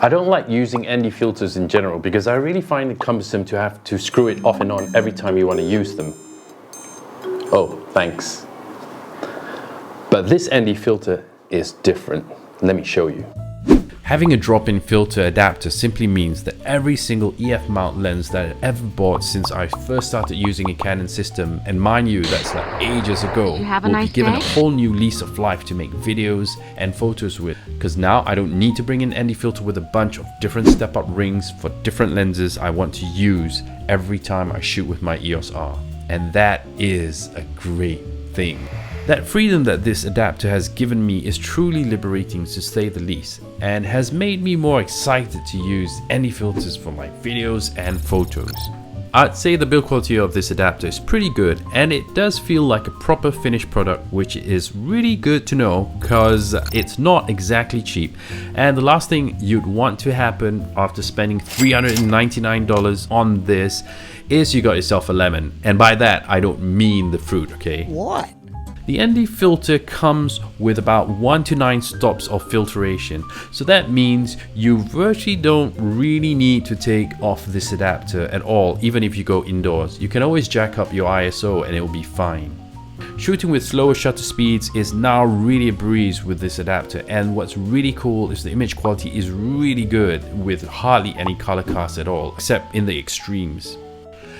I don't like using ND filters in general because I really find it cumbersome to have to screw it off and on every time you want to use them. Oh, thanks. But this ND filter is different. Let me show you. Having a drop-in filter adapter simply means that every single EF mount lens that I've ever bought since I first started using a Canon system, and mind you, that's like ages ago, will be given a whole new lease of life to make videos and photos with. Because now I don't need to bring in ND filter with a bunch of different step-up rings for different lenses I want to use every time I shoot with my EOS-R. And that is a great thing. That freedom that this adapter has given me is truly liberating, to say the least, and has made me more excited to use ND filters for my videos and photos. I'd say the build quality of this adapter is pretty good, and it does feel like a proper finished product, which is really good to know because it's not exactly cheap. And the last thing you'd want to happen after spending $399 on this is you got yourself a lemon. And by that, I don't mean the fruit, okay? What? The ND filter comes with about 1 to 9 stops of filtration, so that means you virtually don't really need to take off this adapter at all. Even if you go indoors, you can always jack up your ISO and it will be fine. Shooting with slower shutter speeds is now really a breeze with this adapter, and what's really cool is the image quality is really good with hardly any color cast at all, except in the extremes.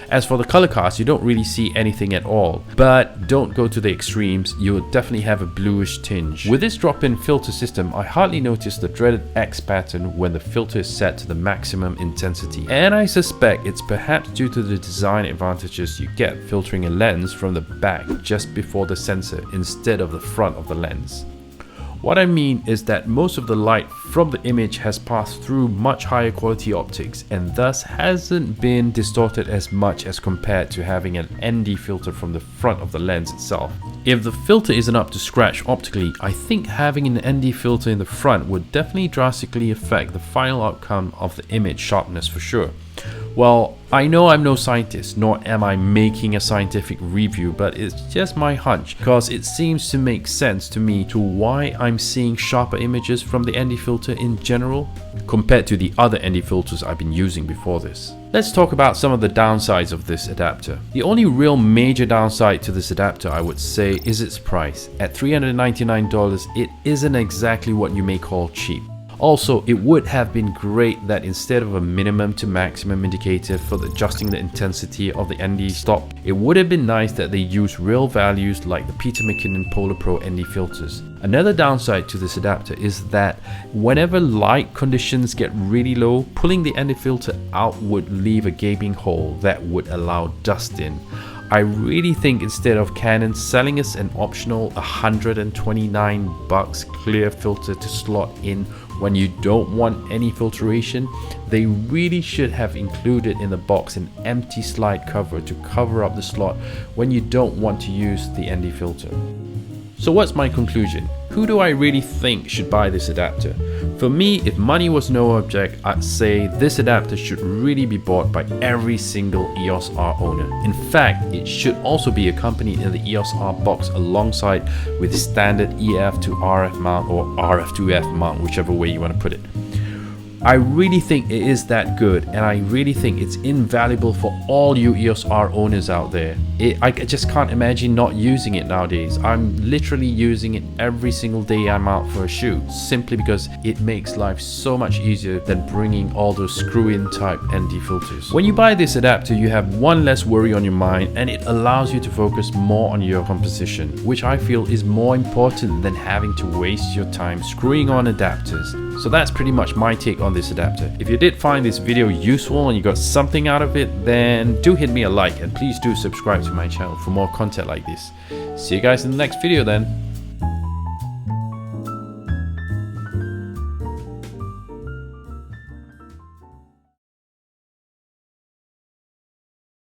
As for the color cast, you don't really see anything at all, but don't go to the extremes, you'll definitely have a bluish tinge. With this drop-in filter system, I hardly notice the dreaded X pattern when the filter is set to the maximum intensity, and I suspect it's perhaps due to the design advantages you get filtering a lens from the back just before the sensor instead of the front of the lens. What I mean is that most of the light from the image has passed through much higher quality optics and thus hasn't been distorted as much as compared to having an ND filter from the front of the lens itself. If the filter isn't up to scratch optically, I think having an ND filter in the front would definitely drastically affect the final outcome of the image sharpness for sure. Well, I know I'm no scientist, nor am I making a scientific review, but it's just my hunch, because it seems to make sense to me to why I'm seeing sharper images from the ND filter in general, compared to the other ND filters I've been using before this. Let's talk about some of the downsides of this adapter. The only real major downside to this adapter, I would say, is its price. At $399, it isn't exactly what you may call cheap. Also, it would have been great that instead of a minimum to maximum indicator for adjusting the intensity of the ND stop, it would have been nice that they use real values like the Peter McKinnon Polar Pro ND filters. Another downside to this adapter is that whenever light conditions get really low, pulling the ND filter out would leave a gaping hole that would allow dust in. I really think instead of Canon selling us an optional $129 clear filter to slot in when you don't want any filtration, they really should have included in the box an empty slide cover to cover up the slot when you don't want to use the ND filter. So what's my conclusion? Who do I really think should buy this adapter? For me, if money was no object, I'd say this adapter should really be bought by every single EOS-R owner. In fact, it should also be accompanied in the EOS-R box alongside with standard EF to RF mount or RF to EF mount, whichever way you want to put it. I really think it is that good, and I really think it's invaluable for all you EOS-R owners out there. I just can't imagine not using it nowadays. I'm literally using it every single day I'm out for a shoot, simply because it makes life so much easier than bringing all those screw-in type ND filters. When you buy this adapter, you have one less worry on your mind, and it allows you to focus more on your composition, which I feel is more important than having to waste your time screwing on adapters. So that's pretty much my take on this adapter. If you did find this video useful and you got something out of it, then do hit me a like, and please do subscribe to my channel for more content like this. See you guys in the next video then.